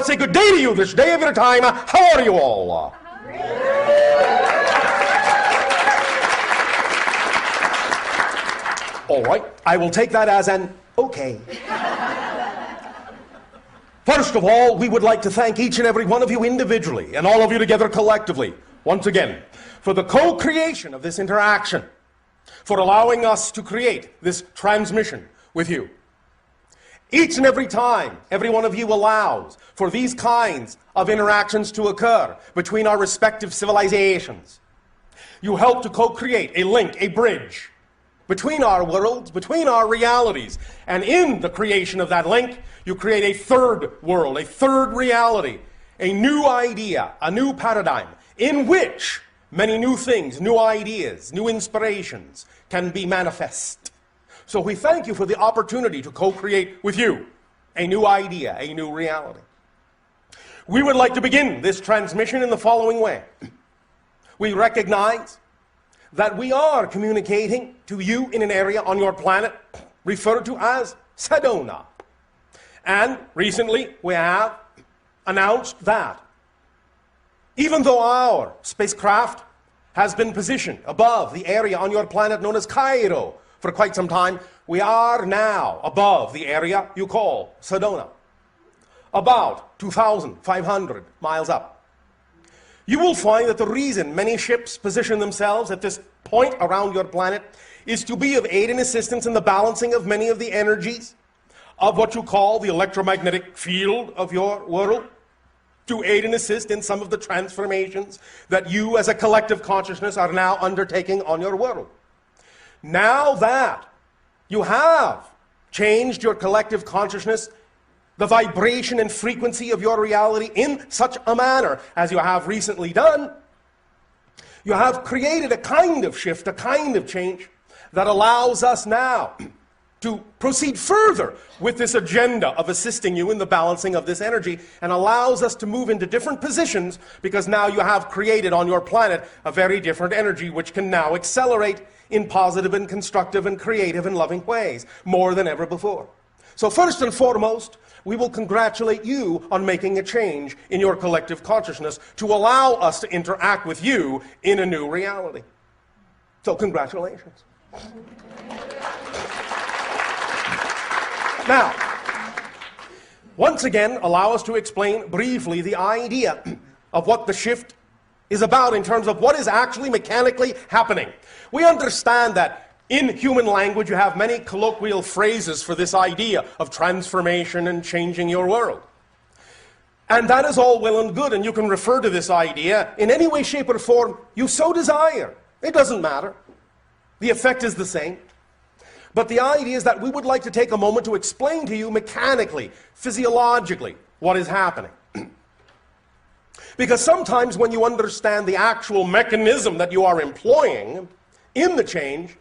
to say good day to you this day of your time. How are you all? All right, I will take that as an okay. First of all, we would like to thank each and every one of you individually and all of you together collectively, once again, for the co-creation of this interaction, for allowing us to create this transmission with you. Each and every time, every one of you allows for these kinds of interactions to occur between our respective civilizations. You help to co-create a link, a bridge, between our worlds, between our realities. And in the creation of that link, you create a third world, a third reality, a new idea, a new paradigm, in which many new things, new ideas, new inspirations can be manifest. So we thank you for the opportunity to co-create with you a new idea, a new reality. We would like to begin this transmission in the following way. We recognize that we are communicating to you in an area on your planet referred to as Sedona. And recently we have announced that even though our spacecraft has been positioned above the area on your planet known as Cairo for quite some time, we are now above the area you call Sedona, about 2,500 miles up. You will find that the reason many ships position themselves at this point around your planet is to be of aid and assistance in the balancing of many of the energies of what you call the electromagnetic field of your world, to aid and assist in some of the transformations that you as a collective consciousness are now undertaking on your world. Now that you have changed your collective consciousness, the vibration and frequency of your reality in such a manner as you have recently done, you have created a kind of shift, a kind of change that allows us now to proceed further with this agenda of assisting you in the balancing of this energy, and allows us to move into different positions because now you have created on your planet a very different energy which can now accelerate in positive and constructive and creative and loving ways more than ever before. So first and foremost, we will congratulate you on making a change in your collective consciousness to allow us to interact with you in a new reality. So congratulations. Now, once again, allow us to explain briefly the idea of what the shift is about in terms of what is actually mechanically happening. We understand that in human language you have many colloquial phrases for this idea of transformation and changing your world. And that is all well and good, and you can refer to this idea in any way, shape, or form you so desire. It doesn't matter. The effect is the same. But the idea is that we would like to take a moment to explain to you mechanically, physiologically, what is happening. Because sometimes when you understand the actual mechanism that you are employing in the change,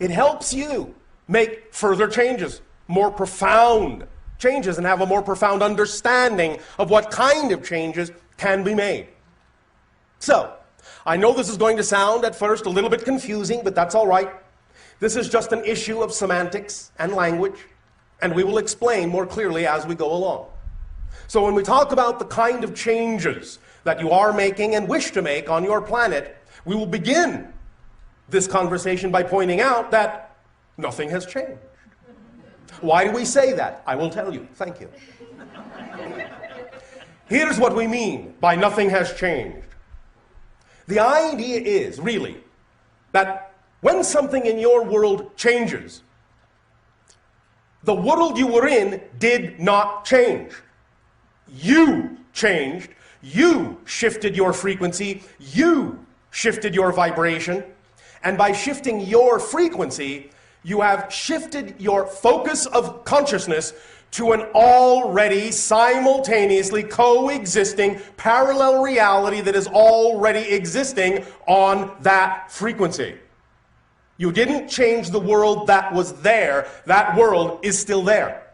it helps you make further changes, more profound changes, and have a more profound understanding of what kind of changes can be made. So, I know this is going to sound at first a little bit confusing, but that's all right. This is just an issue of semantics and language, and we will explain more clearly as we go along. So when we talk about the kind of changes that you are making and wish to make on your planet, we will begin this conversation by pointing out that nothing has changed. Why do we say that? I will tell you. Thank you. Here's what we mean by nothing has changed. The idea is really that when something in your world changes, the world you were in did not change. You changed. You shifted your frequency. You shifted your vibration. And by shifting your frequency, you have shifted your focus of consciousness to an already simultaneously coexisting parallel reality that is already existing on that frequency. You didn't change the world that was there. That world is still there.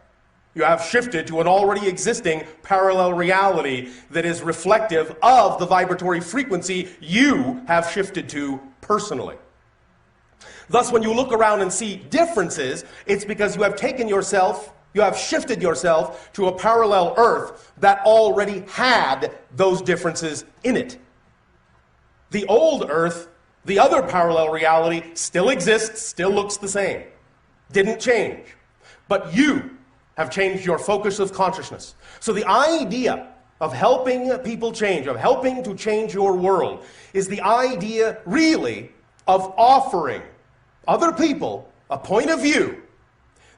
You have shifted to an already existing parallel reality that is reflective of the vibratory frequency you have shifted to personally. Thus, when you look around and see differences, it's because you have taken yourself You have shifted yourself to a parallel Earth that already had those differences in it. The old Earth, the other parallel reality, still exists, still looks the same. Didn't change. But you have changed your focus of consciousness. So the idea of helping people change, of helping to change your world, is the idea really of offering other people a point of view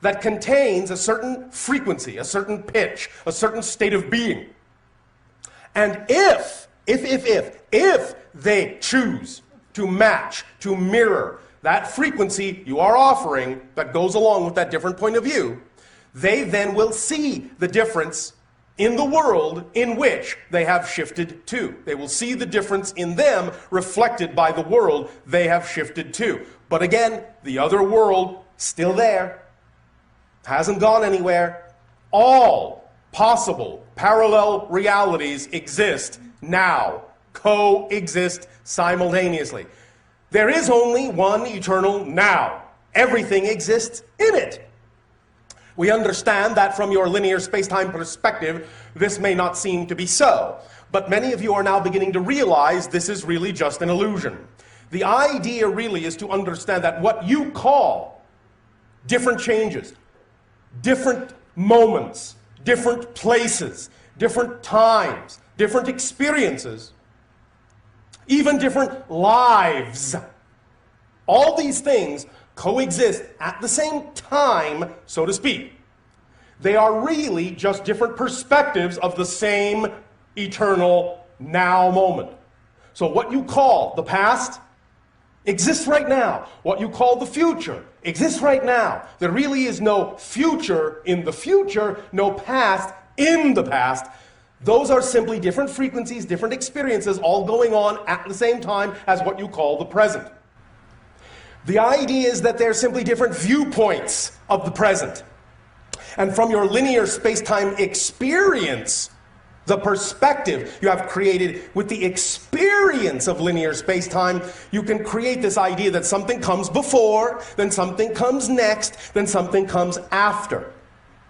that contains a certain frequency, a certain pitch, a certain state of being. And if they choose to match, to mirror that frequency you are offering that goes along with that different point of view, they then will see the difference in the world in which they have shifted to. They will see the difference in them reflected by the world they have shifted to. But again, the other world, still there, hasn't gone anywhere. All possible parallel realities exist now, coexist simultaneously. There is only one eternal now. Everything exists in it. We understand that from your linear space-time perspective, this may not seem to be so, but many of you are now beginning to realize this is really just an illusion. The idea really is to understand that what you call different changes, different moments, different places, different times, different experiences, even different lives, all these things coexist at the same time, so to speak. They are really just different perspectives of the same eternal now moment. So what you call the past exists right now. What you call the future exists right now. There really is no future in the future, no past in the past. Those are simply different frequencies, different experiences, all going on at the same time as what you call the present. The idea is that they're simply different viewpoints of the present. And from your linear space-time experience, the perspective you have created with the experience of linear space-time, you can create this idea that something comes before, then something comes next, then something comes after.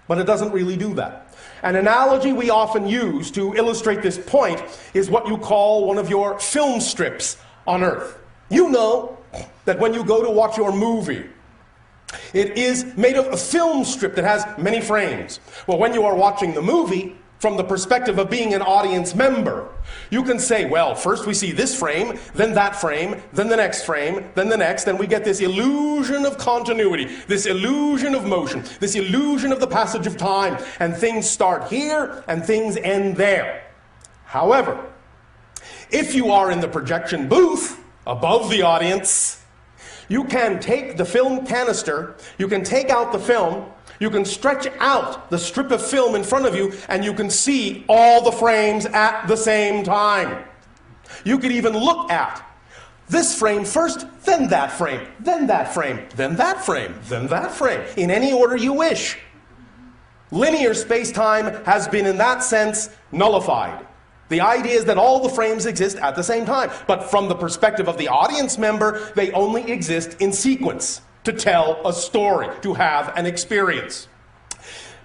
But it doesn't really do that. An analogy we often use to illustrate this point is what you call one of your film strips on Earth. You know that when you go to watch your movie, it is made of a film strip that has many frames. Well, when you are watching the movie, from the perspective of being an audience member, you can say, well, first we see this frame, then that frame, then the next frame, then the next, and we get this illusion of continuity, this illusion of motion, this illusion of the passage of time, and things start here and things end there. However, if you are in the projection booth above the audience, you can take the film canister, you can take out the film, you can stretch out the strip of film in front of you, and you can see all the frames at the same time. You could even look at this frame first, then that frame, then that frame, then that frame, then that frame, in any order you wish. Linear space-time has been, in that sense, nullified. The idea is that all the frames exist at the same time, but from the perspective of the audience member, they only exist in sequence, to tell a story, to have an experience.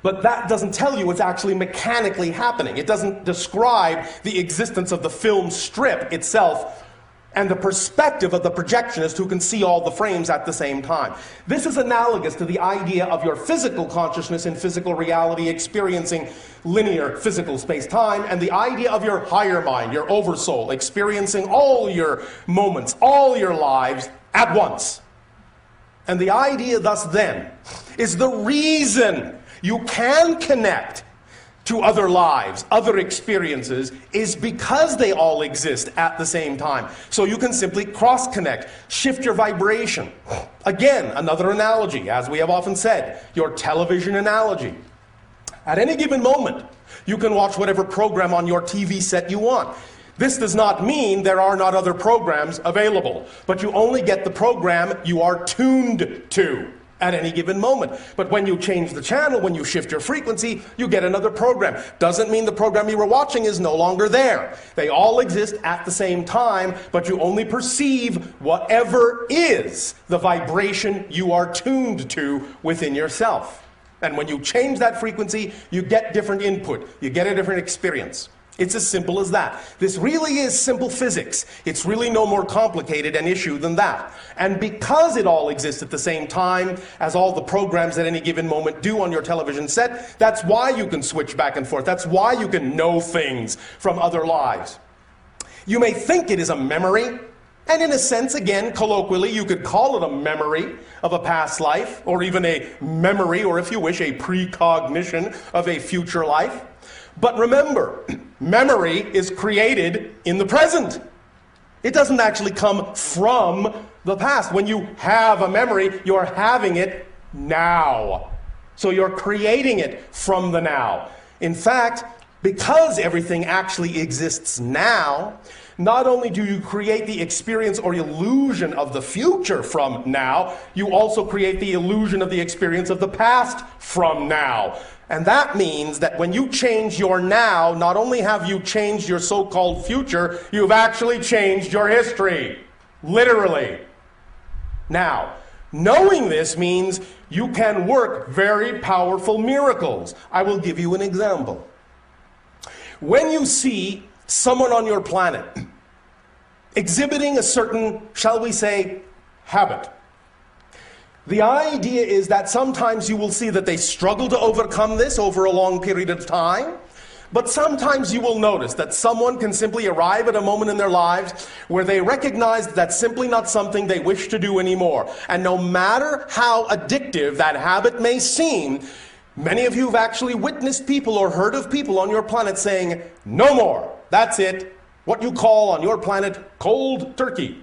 But that doesn't tell you what's actually mechanically happening. It doesn't describe the existence of the film strip itself and the perspective of the projectionist who can see all the frames at the same time. This is analogous to the idea of your physical consciousness in physical reality experiencing linear physical space-time, and the idea of your higher mind, your oversoul, experiencing all your moments, all your lives at once. And the idea thus then is the reason you can connect to other lives, other experiences, is because they all exist at the same time. So you can simply cross-connect, shift your vibration. Again, another analogy, as we have often said, your television analogy. At any given moment, you can watch whatever program on your TV set you want. This does not mean there are not other programs available, but you only get the program you are tuned to at any given moment. But when you change the channel, when you shift your frequency, you get another program. Doesn't mean the program you were watching is no longer there. They all exist at the same time, but you only perceive whatever is the vibration you are tuned to within yourself. And when you change that frequency, you get different input. You get a different experience. It's as simple as that. This really is simple physics. It's really no more complicated an issue than that. And because it all exists at the same time as all the programs at any given moment do on your television set, that's why you can switch back and forth. That's why you can know things from other lives. You may think it is a memory, and in a sense, again, colloquially, you could call it a memory of a past life, or even a memory, or if you wish, a precognition of a future life. But remember, memory is created in the present. It doesn't actually come from the past. When you have a memory, you're having it now. So you're creating it from the now. In fact, because everything actually exists now, not only do you create the experience or illusion of the future from now, you also create the illusion of the experience of the past from now. And that means that when you change your now, not only have you changed your so-called future, you've actually changed your history. Literally. Now, knowing this means you can work very powerful miracles. I will give you an example. When you see someone on your planet exhibiting a certain, shall we say, habit, the idea is that sometimes you will see that they struggle to overcome this over a long period of time, but sometimes you will notice that someone can simply arrive at a moment in their lives where they recognize that that's simply not something they wish to do anymore. And no matter how addictive that habit may seem, many of you have actually witnessed people or heard of people on your planet saying, "No more, that's it," what you call on your planet cold turkey.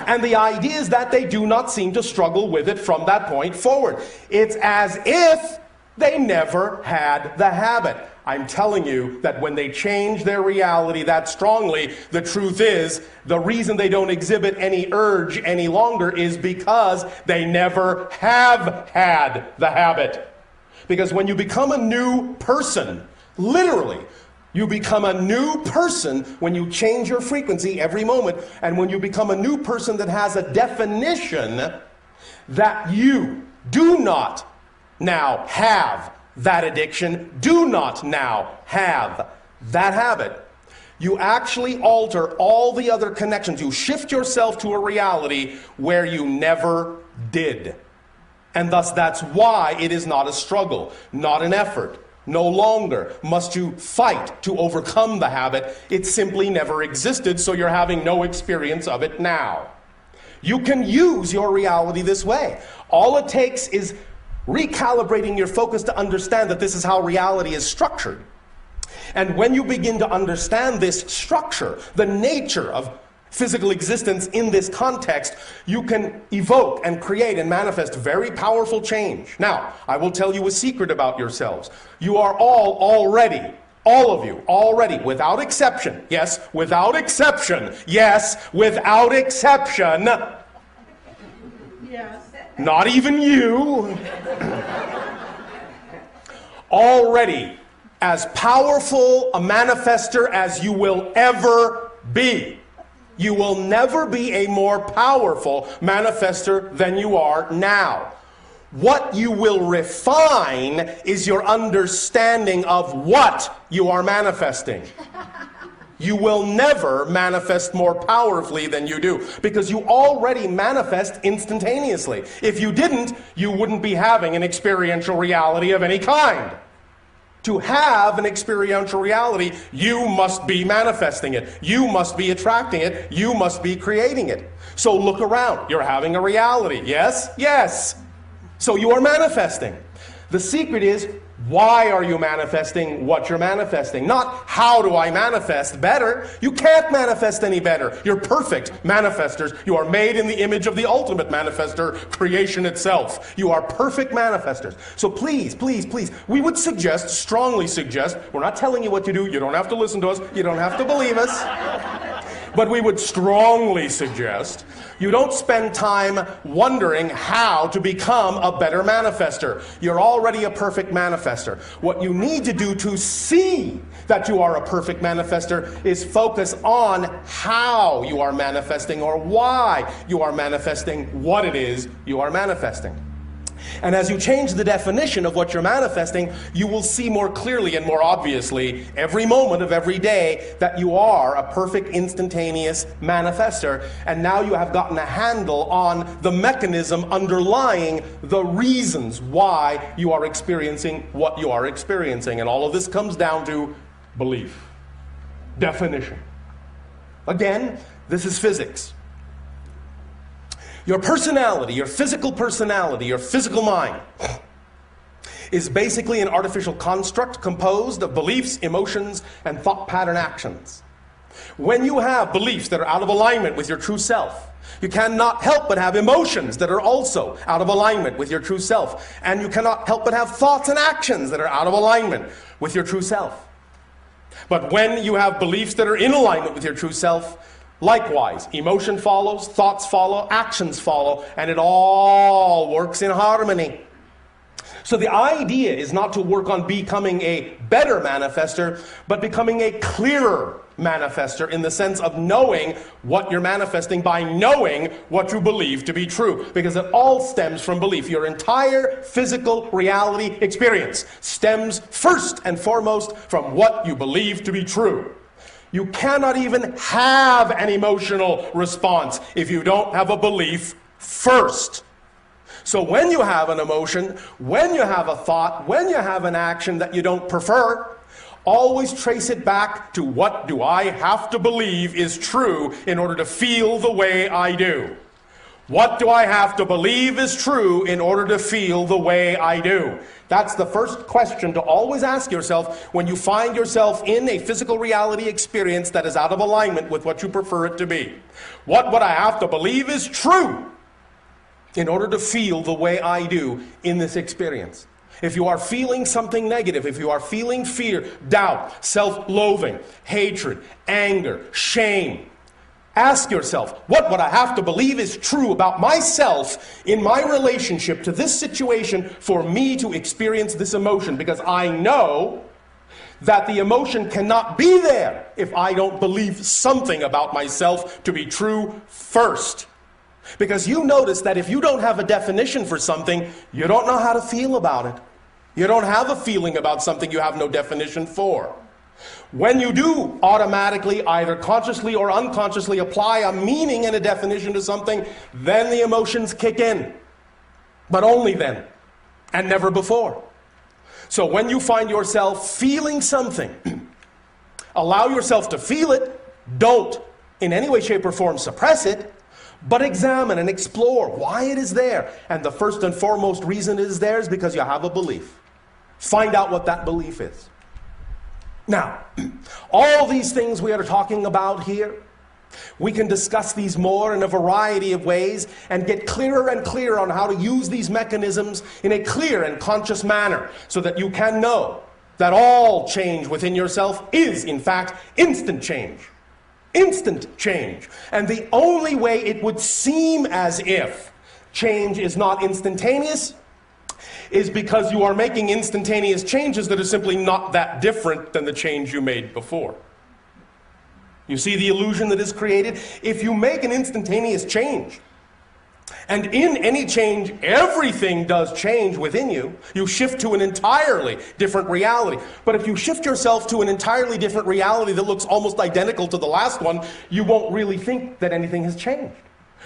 And the idea is that they do not seem to struggle with it from that point forward. It's as if they never had the habit. I'm telling you that when they change their reality that strongly, the truth is, the reason they don't exhibit any urge any longer is because they never have had the habit. Because when you become a new person, literally, you become a new person when you change your frequency every moment, and when you become a new person that has a definition that you do not now have that addiction, do not now have that habit. You actually alter all the other connections. You shift yourself to a reality where you never did. And thus that's why it is not a struggle, not an effort. No longer must you fight to overcome the habit. It simply never existed, so you're having no experience of it now. You can use your reality this way. All it takes is recalibrating your focus to understand that this is how reality is structured. And when you begin to understand this structure, the nature of physical existence in this context, you can evoke and create and manifest very powerful change. Now, I will tell you a secret about yourselves. You are all of you already, without exception, yes, without exception, Yes. Not even you, already as powerful a manifester as you will ever be. You will never be a more powerful manifester than you are now. What you will refine is your understanding of what you are manifesting. You will never manifest more powerfully than you do, because you already manifest instantaneously. If you didn't, you wouldn't be having an experiential reality of any kind. To have an experiential reality, you must be manifesting it. You must be attracting it. You must be creating it. So look around. You're having a reality. Yes? Yes. So you are manifesting. The secret is, why are you manifesting what you're manifesting? Not how do I manifest better. You can't manifest any better. You're perfect manifestors. You are made in the image of the ultimate manifester, creation itself. You are perfect manifestors. So please, please, please, we would suggest, strongly suggest, we're not telling you what to do. You don't have to listen to us. You don't have to believe us. But we would strongly suggest you don't spend time wondering how to become a better manifester. You're already a perfect manifester. What you need to do to see that you are a perfect manifester is focus on how you are manifesting, or why you are manifesting what it is you are manifesting. And as you change the definition of what you're manifesting, you will see more clearly and more obviously every moment of every day that you are a perfect instantaneous manifester. And now you have gotten a handle on the mechanism underlying the reasons why you are experiencing what you are experiencing. And all of this comes down to belief, definition. Again, this is physics. Your personality, your physical mind, is basically an artificial construct composed of beliefs, emotions, and thought pattern actions. When you have beliefs that are out of alignment with your true self, you cannot help but have emotions that are also out of alignment with your true self. And you cannot help but have thoughts and actions that are out of alignment with your true self. But when you have beliefs that are in alignment with your true self, likewise, emotion follows, thoughts follow, actions follow, and it all works in harmony. So the idea is not to work on becoming a better manifester, but becoming a clearer manifester in the sense of knowing what you're manifesting by knowing what you believe to be true. Because it all stems from belief. Your entire physical reality experience stems first and foremost from what you believe to be true. You cannot even have an emotional response if you don't have a belief first. So when you have an emotion, when you have a thought, when you have an action that you don't prefer, always trace it back to what do I have to believe is true in order to feel the way I do. What do I have to believe is true in order to feel the way I do? That's the first question to always ask yourself when you find yourself in a physical reality experience that is out of alignment with what you prefer it to be. What would I have to believe is true in order to feel the way I do in this experience? If you are feeling something negative, if you are feeling fear, doubt, self-loathing, hatred, anger, shame, ask yourself, what would I have to believe is true about myself in my relationship to this situation for me to experience this emotion? Because I know that the emotion cannot be there if I don't believe something about myself to be true first. Because you notice that if you don't have a definition for something, you don't know how to feel about it. You don't have a feeling about something you have no definition for. When you do automatically, either consciously or unconsciously, apply a meaning and a definition to something, then the emotions kick in. But only then, and never before. So when you find yourself feeling something, allow yourself to feel it. Don't, in any way, shape, or form, suppress it. But examine and explore why it is there. And the first and foremost reason it is there is because you have a belief. Find out what that belief is. Now, all these things we are talking about here, we can discuss these more in a variety of ways and get clearer and clearer on how to use these mechanisms in a clear and conscious manner so that you can know that all change within yourself is, in fact, instant change. Instant change. And the only way it would seem as if change is not instantaneous is because you are making instantaneous changes that are simply not that different than the change you made before. You see the illusion that is created? If you make an instantaneous change, and in any change, everything does change within you. You shift to an entirely different reality. But if you shift yourself to an entirely different reality that looks almost identical to the last one, you won't really think that anything has changed.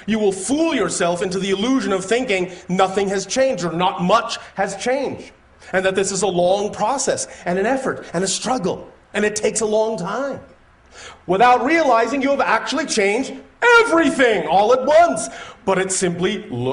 You will fool yourself into the illusion of thinking nothing has changed or not much has changed. And that this is a long process and an effort and a struggle. And it takes a long time. Without realizing you have actually changed everything all at once. But it simply looks